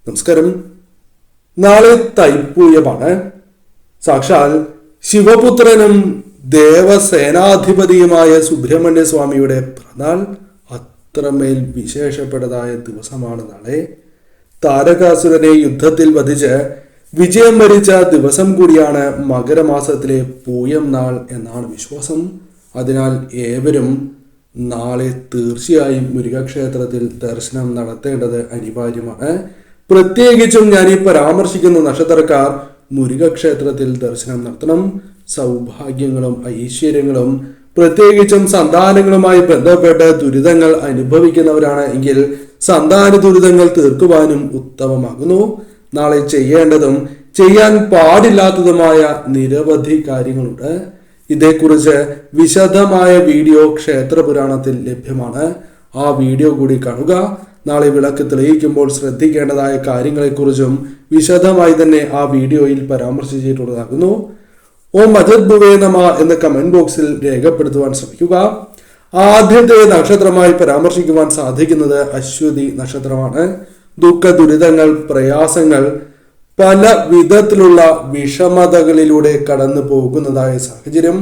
നമസ്കാരം. നാളെ തൈപ്പൂയമാണ്. സാക്ഷാൽ ശിവപുത്രനും ദേവസേനാധിപതിയുമായ സുബ്രഹ്മണ്യ സ്വാമിയുടെ പിറന്നാൾ. അത്രമേൽ വിശേഷപ്പെട്ടതായ ദിവസമാണ് നാളെ. താരകാസുരനെ യുദ്ധത്തിൽ വധിച്ച് വിജയം വരിച്ച ദിവസം കൂടിയാണ് മകരമാസത്തിലെ പൂയം നാൾ എന്നാണ് വിശ്വാസം. അതിനാൽ ഏവരും നാളെ തീർച്ചയായും മുരുകക്ഷേത്രത്തിൽ ദർശനം നടത്തേണ്ടത് അനിവാര്യമാണ്. പ്രത്യേകിച്ചും ഞാൻ ഈ പരാമർശിക്കുന്ന നക്ഷത്രക്കാർ മുരുകക്ഷേത്രത്തിൽ ദർശനം നടത്തണം. സൗഭാഗ്യങ്ങളും ഐശ്വര്യങ്ങളും പ്രത്യേകിച്ചും സന്താനങ്ങളുമായി ബന്ധപ്പെട്ട് ദുരിതങ്ങൾ അനുഭവിക്കുന്നവരാണ് എങ്കിൽ സന്താന ദുരിതങ്ങൾ തീർക്കുവാനും ഉത്തമമാകുന്നു. നാളെ ചെയ്യേണ്ടതും ചെയ്യാൻ പാടില്ലാത്തതുമായ നിരവധി കാര്യങ്ങളുണ്ട്. ഇതേക്കുറിച്ച് വിശദമായ വീഡിയോ ക്ഷേത്രപുരാണത്തിൽ ലഭ്യമാണ്. ആ വീഡിയോ കൂടി കാണുക. നാളെ വിളക്ക് തെളിയിക്കുമ്പോൾ ശ്രദ്ധിക്കേണ്ടതായ കാര്യങ്ങളെക്കുറിച്ചും വിശദമായി തന്നെ ആ വീഡിയോയിൽ പരാമർശിച്ചിട്ടുള്ളതാകുന്നു. ഓം അജത് ഭുവേ നമ എന്ന് കമന്റ് ബോക്സിൽ രേഖപ്പെടുത്തുവാൻ ശ്രമിക്കുക. ആദ്യത്തെ നക്ഷത്രമായി പരാമർശിക്കുവാൻ സാധിക്കുന്നത് അശ്വതി നക്ഷത്രമാണ്. ദുഃഖ ദുരിതങ്ങൾ പ്രയാസങ്ങൾ പല വിധത്തിലുള്ള വിഷമതകളിലൂടെ കടന്നു പോകുന്നതായ സാഹചര്യം,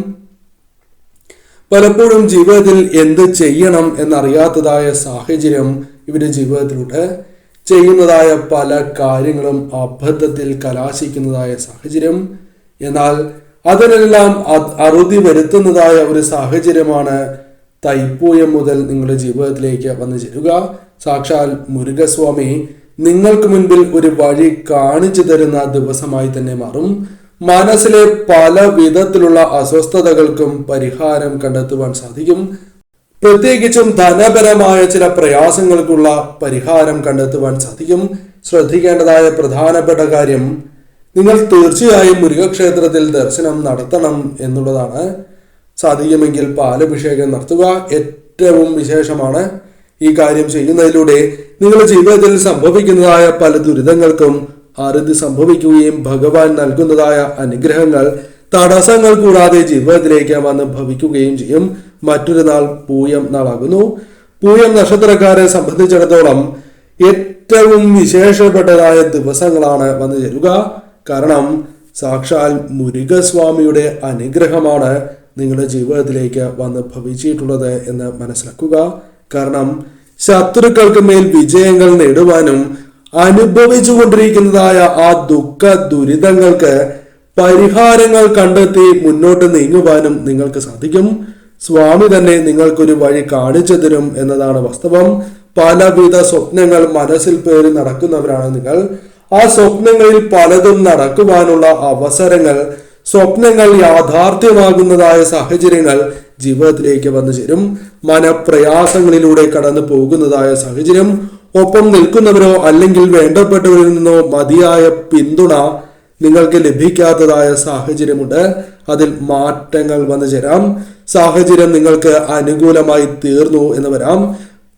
പലപ്പോഴും ജീവിതത്തിൽ എന്ത് ചെയ്യണം എന്നറിയാത്തതായ സാഹചര്യം ഇവരുടെ ജീവിതത്തിലൂടെ ചെയ്യുന്നതായ പല കാര്യങ്ങളും അബദ്ധത്തിൽ കലാശിക്കുന്നതായ സാഹചര്യം. എന്നാൽ അതിനെല്ലാം അറുതി വരുത്തുന്നതായ ഒരു സാഹചര്യമാണ് തൈപ്പൂയം മുതൽ നിങ്ങളുടെ ജീവിതത്തിലേക്ക് വന്നു ചേരുക. സാക്ഷാൽ മുരുകസ്വാമി നിങ്ങൾക്ക് മുൻപിൽ ഒരു വഴി കാണിച്ചു തരുന്ന ദിവസമായി തന്നെ മാറും. മനസ്സിലെ പല വിധത്തിലുള്ള അസ്വസ്ഥതകൾക്കും പരിഹാരം കണ്ടെത്തുവാൻ സാധിക്കും. പ്രത്യേകിച്ചും ധനപരമായ ചില പ്രയാസങ്ങൾക്കുള്ള പരിഹാരം കണ്ടെത്തുവാൻ സാധിക്കും. ശ്രദ്ധിക്കേണ്ടതായ പ്രധാനപ്പെട്ട കാര്യം, നിങ്ങൾ തീർച്ചയായും മുരുകക്ഷേത്രത്തിൽ ദർശനം നടത്തണം എന്നുള്ളതാണ്. സാധിക്കുമെങ്കിൽ പാലഭിഷേകം നടത്തുക ഏറ്റവും വിശേഷമാണ്. ഈ കാര്യം ചെയ്യുന്നതിലൂടെ നിങ്ങളുടെ ജീവിതത്തിൽ സംഭവിക്കുന്നതായ പല ദുരിതങ്ങൾക്കും അറുതി സംഭവിക്കുകയും ഭഗവാൻ നൽകുന്നതായ അനുഗ്രഹങ്ങൾ തടസ്സങ്ങൾ കൂടാതെ ജീവിതത്തിലേക്ക് വന്ന് ഭവിക്കുകയും ചെയ്യും. മറ്റൊരു നാൾ പൂയം നാളാകുന്നു. പൂയം നക്ഷത്രക്കാരെ സംബന്ധിച്ചിടത്തോളം ഏറ്റവും വിശേഷപ്പെട്ടതായ ദിവസങ്ങളാണ് വന്നു ചേരുക. കാരണം സാക്ഷാൽ മുരുകസ്വാമിയുടെ അനുഗ്രഹമാണ് നിങ്ങളുടെ ജീവിതത്തിലേക്ക് വന്ന് ഭവിച്ചിട്ടുള്ളത് എന്ന് മനസ്സിലാക്കുക. കാരണം ശത്രുക്കൾക്ക് മേൽ വിജയങ്ങൾ നേടുവാനും അനുഭവിച്ചു കൊണ്ടിരിക്കുന്നതായ ആ ദുഃഖ ദുരിതങ്ങൾക്ക് പരിഹാരങ്ങൾ കണ്ടെത്തി മുന്നോട്ട് നീങ്ങുവാനും നിങ്ങൾക്ക് സാധിക്കും. സ്വാമി തന്നെ നിങ്ങൾക്കൊരു വഴി കാണിച്ചു തരും എന്നതാണ് വാസ്തവം. പലവിധ സ്വപ്നങ്ങൾ മനസ്സിൽ പേറി നടക്കുന്നവരാണ് നിങ്ങൾ. ആ സ്വപ്നങ്ങളിൽ പലതും നടക്കുവാനുള്ള അവസരങ്ങൾ, സ്വപ്നങ്ങൾ യാഥാർത്ഥ്യമാകുന്നതായ സാഹചര്യങ്ങൾ ജീവിതത്തിലേക്ക് വന്നു ചേരും. മനപ്രയാസങ്ങളിലൂടെ കടന്നു പോകുന്നതായ സാഹചര്യം, ഒപ്പം നിൽക്കുന്നവരോ അല്ലെങ്കിൽ വേണ്ടപ്പെട്ടവരിൽ നിന്നോ മതിയായ പിന്തുണ നിങ്ങൾക്ക് ലഭിക്കാത്തതായ സാഹചര്യമുണ്ട്. അതിൽ മാറ്റങ്ങൾ വന്നു ചേരാം. സാഹചര്യം നിങ്ങൾക്ക് അനുകൂലമായി തീർന്നു എന്ന് വരാം.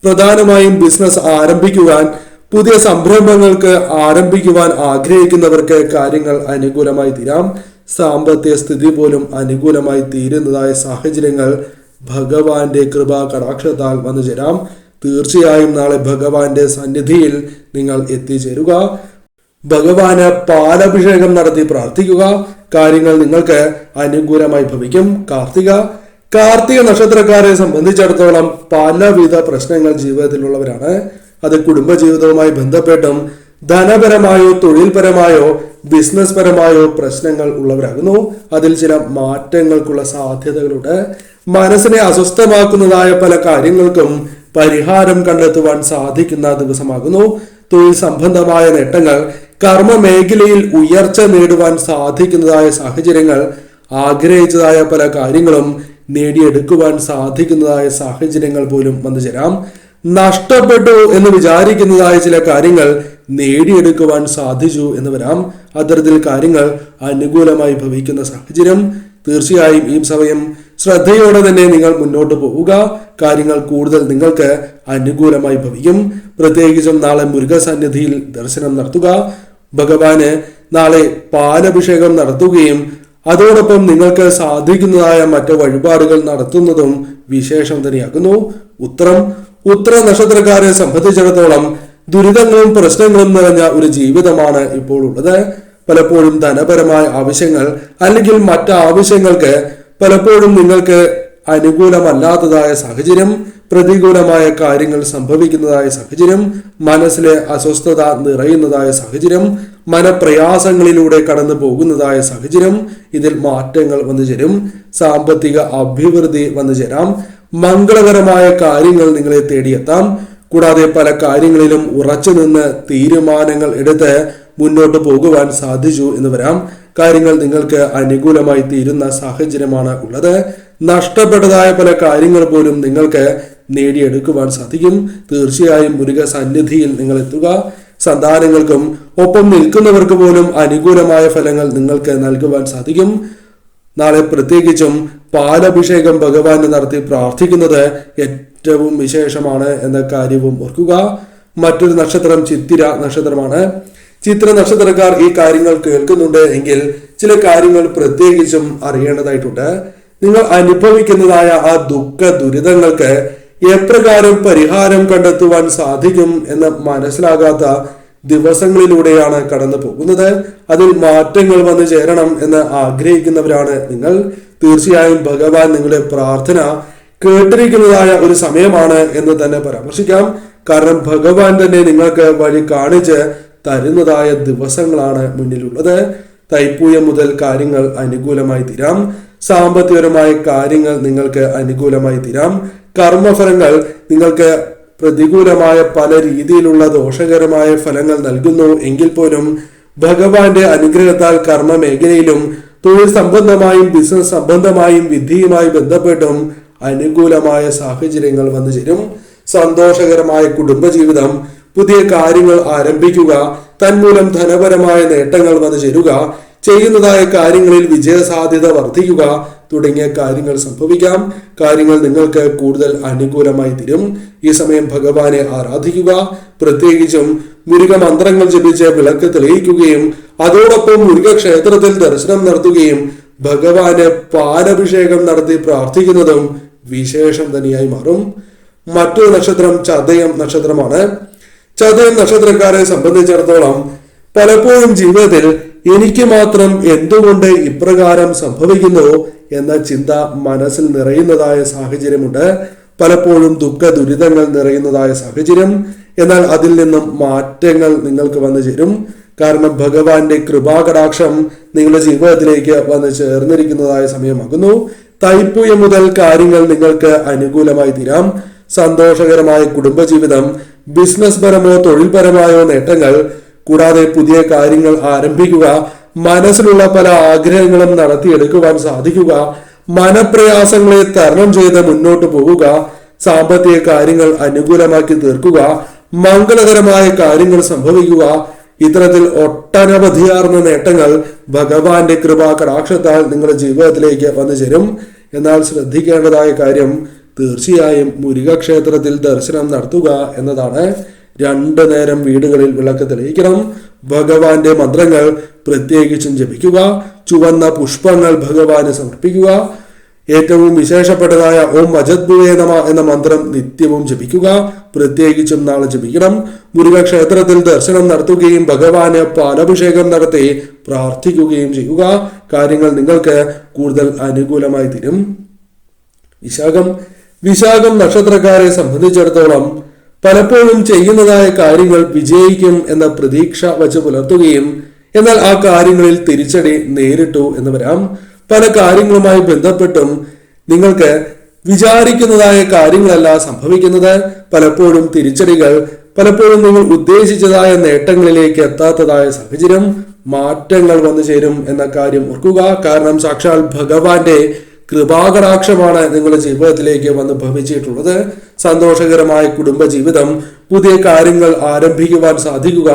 പ്രധാനമായും ബിസിനസ് ആരംഭിക്കുവാൻ, പുതിയ സംരംഭങ്ങൾക്ക് ആരംഭിക്കുവാൻ ആഗ്രഹിക്കുന്നവർക്ക് കാര്യങ്ങൾ അനുകൂലമായി തീരാം. സാമ്പത്തിക സ്ഥിതി പോലും അനുകൂലമായി തീരുന്നതായ സാഹചര്യങ്ങൾ ഭഗവാന്റെ കൃപാ കടാക്ഷത്താൽ വന്നു ചേരാം. തീർച്ചയായും നാളെ ഭഗവാന്റെ സന്നിധിയിൽ നിങ്ങൾ എത്തിച്ചേരുക. ഭഗവാന് പാലഭിഷേകം നടത്തി പ്രാർത്ഥിക്കുക. കാര്യങ്ങൾ നിങ്ങൾക്ക് അനുകൂലമായി ഭവിക്കും. കാർത്തിക നക്ഷത്രക്കാരെ സംബന്ധിച്ചിടത്തോളം പലവിധ പ്രശ്നങ്ങൾ ജീവിതത്തിലുള്ളവരാണ്. അത് കുടുംബജീവിതവുമായി ബന്ധപ്പെട്ടും ധനപരമായോ തൊഴിൽപരമായോ ബിസിനസ് പരമായോ പ്രശ്നങ്ങൾ ഉള്ളവരാകുന്നു. അതിൽ ചില മാറ്റങ്ങൾക്കുള്ള സാധ്യതകളുണ്ട്. മനസ്സിനെ അസ്വസ്ഥമാക്കുന്നതായ പല കാര്യങ്ങൾക്കും പരിഹാരം കണ്ടെത്തുവാൻ സാധിക്കുന്ന ദിവസമാകുന്നു. തൊഴിൽ സംബന്ധമായ നേട്ടങ്ങൾ, കർമ്മ മേഖലയിൽ ഉയർച്ച നേടുവാൻ സാധിക്കുന്നതായ സാഹചര്യങ്ങൾ, ആഗ്രഹിച്ചതായ പല കാര്യങ്ങളും നേടിയെടുക്കുവാൻ സാധിക്കുന്നതായ സാഹചര്യങ്ങൾ പോലും വന്നു ചേരാം. നഷ്ടപ്പെട്ടു എന്ന് വിചാരിക്കുന്നതായ ചില കാര്യങ്ങൾ നേടിയെടുക്കുവാൻ സാധിച്ചു എന്ന് വരാം. അത്തരത്തിൽ കാര്യങ്ങൾ അനുകൂലമായി ഭവിക്കുന്ന സാഹചര്യം. തീർച്ചയായും ഈ സമയം ശ്രദ്ധയോടെ തന്നെ നിങ്ങൾ മുന്നോട്ട് പോവുക. കാര്യങ്ങൾ കൂടുതൽ നിങ്ങൾക്ക് അനുകൂലമായി ഭവിക്കും. പ്രത്യേകിച്ചും നാളെ മുരുകസന്നിധിയിൽ ദർശനം നടത്തുക. ഭഗവാന് നാളെ പാലഭിഷേകം നടത്തുകയും അതോടൊപ്പം നിങ്ങൾക്ക് സാധിക്കുന്നതായ മറ്റു വഴിപാടുകൾ നടത്തുന്നതും വിശേഷം തന്നെയാകുന്നു. ഉത്തര നക്ഷത്രക്കാരെ സംബന്ധിച്ചിടത്തോളം ദുരിതങ്ങളും പ്രശ്നങ്ങളും നിറഞ്ഞ ഒരു ജീവിതമാണ് ഇപ്പോൾ ഉള്ളത്. പലപ്പോഴും ധനപരമായ ആവശ്യങ്ങൾ അല്ലെങ്കിൽ മറ്റ് ആവശ്യങ്ങൾക്ക് പലപ്പോഴും നിങ്ങൾക്ക് അനുകൂലമല്ലാത്തതായ സാഹചര്യം, പ്രതികൂലമായ കാര്യങ്ങൾ സംഭവിക്കുന്നതായ സാഹചര്യം, മനസ്സിലെ അസ്വസ്ഥത നിറയുന്നതായ സാഹചര്യം, മനപ്രയാസങ്ങളിലൂടെ കടന്നു പോകുന്നതായ സാഹചര്യം, ഇതിൽ മാറ്റങ്ങൾ വന്നു ചേരും. സാമ്പത്തിക അഭിവൃദ്ധി വന്നു ചേരാം. മംഗളകരമായ കാര്യങ്ങൾ നിങ്ങളെ തേടിയെത്താം. കൂടാതെ പല കാര്യങ്ങളിലും ഉറച്ചു നിന്ന് തീരുമാനങ്ങൾ എടുത്ത് മുന്നോട്ട് പോകുവാൻ സാധിച്ചു എന്ന് വരാം. കാര്യങ്ങൾ നിങ്ങൾക്ക് അനുകൂലമായി തീരുന്ന സാഹചര്യമാണ് ഉള്ളത്. നഷ്ടപ്പെട്ടതായ പല കാര്യങ്ങൾ പോലും നിങ്ങൾക്ക് നേടിയെടുക്കുവാൻ സാധിക്കും. തീർച്ചയായും മുരുക സന്നിധിയിൽ നിങ്ങൾ എത്തുക. സന്താനങ്ങൾക്കും ഒപ്പം നിൽക്കുന്നവർക്ക് പോലും അനുകൂലമായ ഫലങ്ങൾ നിങ്ങൾക്ക് നൽകുവാൻ സാധിക്കും. നാളെ പ്രത്യേകിച്ചും പാലഭിഷേകം ഭഗവാന് നടത്തി പ്രാർത്ഥിക്കുന്നത് ഏറ്റവും വിശേഷമാണ് എന്ന കാര്യവും ഓർക്കുക. മറ്റൊരു നക്ഷത്രം ചിത്തിര നക്ഷത്രമാണ്. ചിത്ര നക്ഷത്രക്കാർ ഈ കാര്യങ്ങൾ കേൾക്കുന്നുണ്ട് എങ്കിൽ ചില കാര്യങ്ങൾ പ്രത്യേകിച്ചും അറിയേണ്ടതായിട്ടുണ്ട്. നിങ്ങൾ അനുഭവിക്കുന്നതായ ആ ദുഃഖ ദുരിതങ്ങൾക്ക് എപ്രകാരം പരിഹാരം കണ്ടെത്തുവാൻ സാധിക്കും എന്ന് മനസ്സിലാകാത്ത ദിവസങ്ങളിലൂടെയാണ് കടന്നു പോകുന്നത്. അതിൽ മാറ്റങ്ങൾ വന്നു ചേരണം എന്ന് ആഗ്രഹിക്കുന്നവരാണ് നിങ്ങൾ. തീർച്ചയായും ഭഗവാൻ നിങ്ങളുടെ പ്രാർത്ഥന കേട്ടിരിക്കുന്നതായ ഒരു സമയമാണ് എന്ന് തന്നെ പരാമർശിക്കാം. കാരണം ഭഗവാൻ തന്നെ നിങ്ങൾക്ക് വഴി കാണിച്ച് തരുന്നതായ ദിവസങ്ങളാണ് മുന്നിലുള്ളത്. തൈപ്പൂയം മുതൽ കാര്യങ്ങൾ അനുകൂലമായി തീരാം. സാമ്പത്തികപരമായ കാര്യങ്ങൾ നിങ്ങൾക്ക് അനുകൂലമായി തീരാം. കർമ്മഫലങ്ങൾ നിങ്ങൾക്ക് പ്രതികൂലമായ പല രീതിയിലുള്ള ദോഷകരമായ ഫലങ്ങൾ നൽകുന്നു എങ്കിൽ പോലും ഭഗവാന്റെ അനുഗ്രഹത്താൽ കർമ്മ മേഖലയിലും തൊഴിൽ സംബന്ധമായും ബിസിനസ് സംബന്ധമായും വിദ്യയുമായി ബന്ധപ്പെട്ടും അനുകൂലമായ സാഹചര്യങ്ങൾ വന്നു ചേരും. സന്തോഷകരമായ കുടുംബജീവിതം, പുതിയ കാര്യങ്ങൾ ആരംഭിക്കുക, തന്മൂലം ധനപരമായ നേട്ടങ്ങൾ വന്നു ചേരുക, ചെയ്യുന്നതായ കാര്യങ്ങളിൽ വിജയസാധ്യത വർദ്ധിക്കുക തുടങ്ങിയ കാര്യങ്ങൾ സംഭവിക്കാം. കാര്യങ്ങൾ നിങ്ങൾക്ക് കൂടുതൽ അനുകൂലമായി തീരും. ഈ സമയം ഭഗവാനെ ആരാധിക്കുക. പ്രത്യേകിച്ചും മുരുക മന്ത്രങ്ങൾ ജപിച്ച് വിളക്ക് തെളിയിക്കുകയും അതോടൊപ്പം മുരുക ക്ഷേത്രത്തിൽ ദർശനം നടത്തുകയും ഭഗവാന് പാലഭിഷേകം നടത്തി പ്രാർത്ഥിക്കുന്നതും വിശേഷം തന്നെയായി മാറും. മറ്റൊരു നക്ഷത്രം ചതയം നക്ഷത്രമാണ്. ചതയം നക്ഷത്രക്കാരെ സംബന്ധിച്ചിടത്തോളം പലപ്പോഴും ജീവിതത്തിൽ എനിക്ക് മാത്രം എന്തുകൊണ്ട് ഇപ്രകാരം സംഭവിക്കുന്നു എന്ന ചിന്ത മനസ്സിൽ നിറയുന്നതായ സാഹചര്യമുണ്ട്. പലപ്പോഴും ദുഃഖ ദുരിതങ്ങൾ നിറയുന്നതായ സാഹചര്യം. എന്നാൽ അതിൽ നിന്നും മാറ്റങ്ങൾ നിങ്ങൾക്ക് വന്നു ചേരും. കാരണം ഭഗവാന്റെ കൃപാകടാക്ഷം നിങ്ങളുടെ ജീവിതത്തിലേക്ക് വന്ന് ചേർന്നിരിക്കുന്നതായ സമയമാകുന്നു. തൈപ്പൂയം മുതൽ കാര്യങ്ങൾ നിങ്ങൾക്ക് അനുകൂലമായി തീരാം. സന്തോഷകരമായ കുടുംബജീവിതം, ബിസിനസ് പരമോ തൊഴിൽപരമായോ നേട്ടങ്ങൾ, കൂടാതെ പുതിയ കാര്യങ്ങൾ ആരംഭിക്കുക, മനസ്സിലുള്ള പല ആഗ്രഹങ്ങളും നടത്തിയെടുക്കുവാൻ സാധിക്കുക, മനപ്രയാസങ്ങളെ തരണം ചെയ്ത് മുന്നോട്ട് പോവുക, സാമ്പത്തിക കാര്യങ്ങൾ അനുകൂലമാക്കി തീർക്കുക, മംഗളകരമായ കാര്യങ്ങൾ സംഭവിക്കുക. ഇത്തരത്തിൽ ഒട്ടനവധിയാർന്ന നേട്ടങ്ങൾ ഭഗവാന്റെ കൃപാ കടാക്ഷത്താൽ നിങ്ങളുടെ ജീവിതത്തിലേക്ക് വന്നു ചേരും. എന്നാൽ ശ്രദ്ധിക്കേണ്ടതായ കാര്യം തീർച്ചയായും മുരുക ക്ഷേത്രത്തിൽ ദർശനം നടത്തുക എന്നതാണ്. 2 നേരം വീടുകളിൽ വിളക്ക് തെളിയിക്കണം. ഭഗവാന്റെ മന്ത്രങ്ങൾ പ്രത്യേകിച്ചും ജപിക്കുക. ചുവന്ന പുഷ്പങ്ങൾ ഭഗവാന് സമർപ്പിക്കുക. ഏറ്റവും വിശേഷപ്പെട്ടതായ ഓം അജദ്ഭുവേ നമ എന്ന മന്ത്രം നിത്യവും ജപിക്കുക. പ്രത്യേകിച്ചും നാളെ ജപിക്കണം. മുരുക ക്ഷേത്രത്തിൽ ദർശനം നടത്തുകയും ഭഗവാന് പാലഭിഷേകം നടത്തി പ്രാർത്ഥിക്കുകയും ചെയ്യുക. കാര്യങ്ങൾ നിങ്ങൾക്ക് കൂടുതൽ അനുകൂലമായി തീരും. വിശാഖം നക്ഷത്രക്കാരെ സംബന്ധിച്ചിടത്തോളം പലപ്പോഴും ചെയ്യുന്നതായ കാര്യങ്ങൾ വിജയിക്കും എന്ന പ്രതീക്ഷ വച്ച് പുലർത്തുകയും എന്നാൽ ആ കാര്യങ്ങളിൽ തിരിച്ചടി നേരിട്ടു എന്ന് വരാം. പല കാര്യങ്ങളുമായി ബന്ധപ്പെട്ടും നിങ്ങൾക്ക് വിചാരിക്കുന്നതായ കാര്യങ്ങളല്ല സംഭവിക്കുന്നത്. പലപ്പോഴും തിരിച്ചടികൾ, പലപ്പോഴും നിങ്ങൾ ഉദ്ദേശിച്ചതായ നേട്ടങ്ങളിലേക്ക് എത്താത്തതായ സാഹചര്യം, മാറ്റങ്ങൾ വന്നു ചേരും എന്ന കാര്യം ഓർക്കുക. കാരണം സാക്ഷാൽ ഭഗവാന്റെ കൃപാകടാക്ഷമാണ് നിങ്ങളുടെ ജീവിതത്തിലേക്ക് വന്ന് ഭവിച്ചിട്ടുള്ളത്. സന്തോഷകരമായ കുടുംബജീവിതം, പുതിയ കാര്യങ്ങൾ ആരംഭിക്കുവാൻ സാധിക്കുക,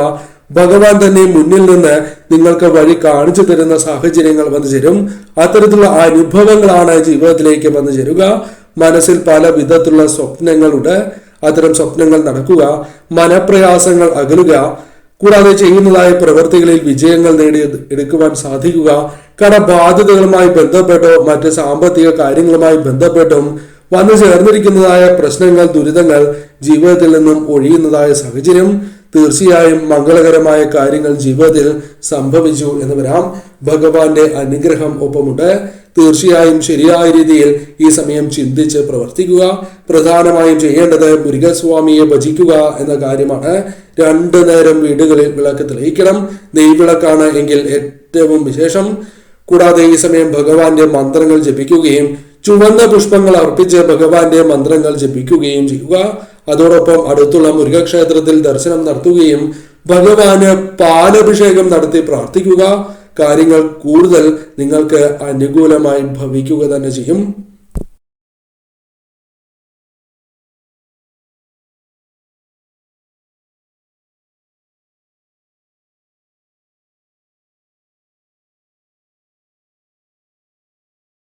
ഭഗവാൻ തന്നെ മുന്നിൽ നിന്ന് നിങ്ങൾക്ക് വഴി കാണിച്ചു തരുന്ന സാഹചര്യങ്ങൾ വന്നു ചേരും. അത്തരത്തിലുള്ള അനുഭവങ്ങളാണ് ജീവിതത്തിലേക്ക് വന്നു ചേരുക. മനസ്സിൽ പല വിധത്തിലുള്ള സ്വപ്നങ്ങളുണ്ട്. അത്തരം സ്വപ്നങ്ങൾ നടക്കുക, മനപ്രയാസങ്ങൾ അകലുക, കൂടാതെ ചെയ്യുന്നതായ പ്രവൃത്തികളിൽ വിജയങ്ങൾ എടുക്കുവാൻ സാധിക്കുക. കടബാധ്യതകളുമായി ബന്ധപ്പെട്ടോ മറ്റ് സാമ്പത്തിക കാര്യങ്ങളുമായി ബന്ധപ്പെട്ടും വന്നു ചേർന്നിരിക്കുന്നതായ പ്രശ്നങ്ങൾ, ദുരിതങ്ങൾ ജീവിതത്തിൽ നിന്നും ഒഴിയുന്നതായ സാഹചര്യം, തീർച്ചയായും മംഗളകരമായ കാര്യങ്ങൾ ജീവിതത്തിൽ സംഭവിച്ചു എന്ന് വരാം. ഭഗവാന്റെ അനുഗ്രഹം ഒപ്പമുണ്ട്. തീർച്ചയായും ശരിയായ രീതിയിൽ ഈ സമയം ചിന്തിച്ച് പ്രവർത്തിക്കുക. പ്രധാനമായും ചെയ്യേണ്ടത് മുരുകസ്വാമിയെ ഭജിക്കുക എന്ന കാര്യമാണ്. 2 നേരം വീടുകളിൽ വിളക്ക് തെളിയിക്കണം. നെയ്വിളക്കാണ് എങ്കിൽ ഏറ്റവും വിശേഷം. കൂടാതെ ഈ സമയം ഭഗവാന്റെ മന്ത്രങ്ങൾ ജപിക്കുകയും ചുവന്ന പുഷ്പങ്ങൾ അർപ്പിച്ച് ഭഗവാന്റെ മന്ത്രങ്ങൾ ജപിക്കുകയും ചെയ്യുക. അതോടൊപ്പം അടുത്തുള്ള മുരുകക്ഷേത്രത്തിൽ ദർശനം നടത്തുകയും ഭഗവാന് പാലഭിഷേകം നടത്തി പ്രാർത്ഥിക്കുക. കാര്യങ്ങൾ കൂടുതൽ നിങ്ങൾക്ക് അനുകൂലമായി ഭവിക്കുക തന്നെ ചെയ്യും.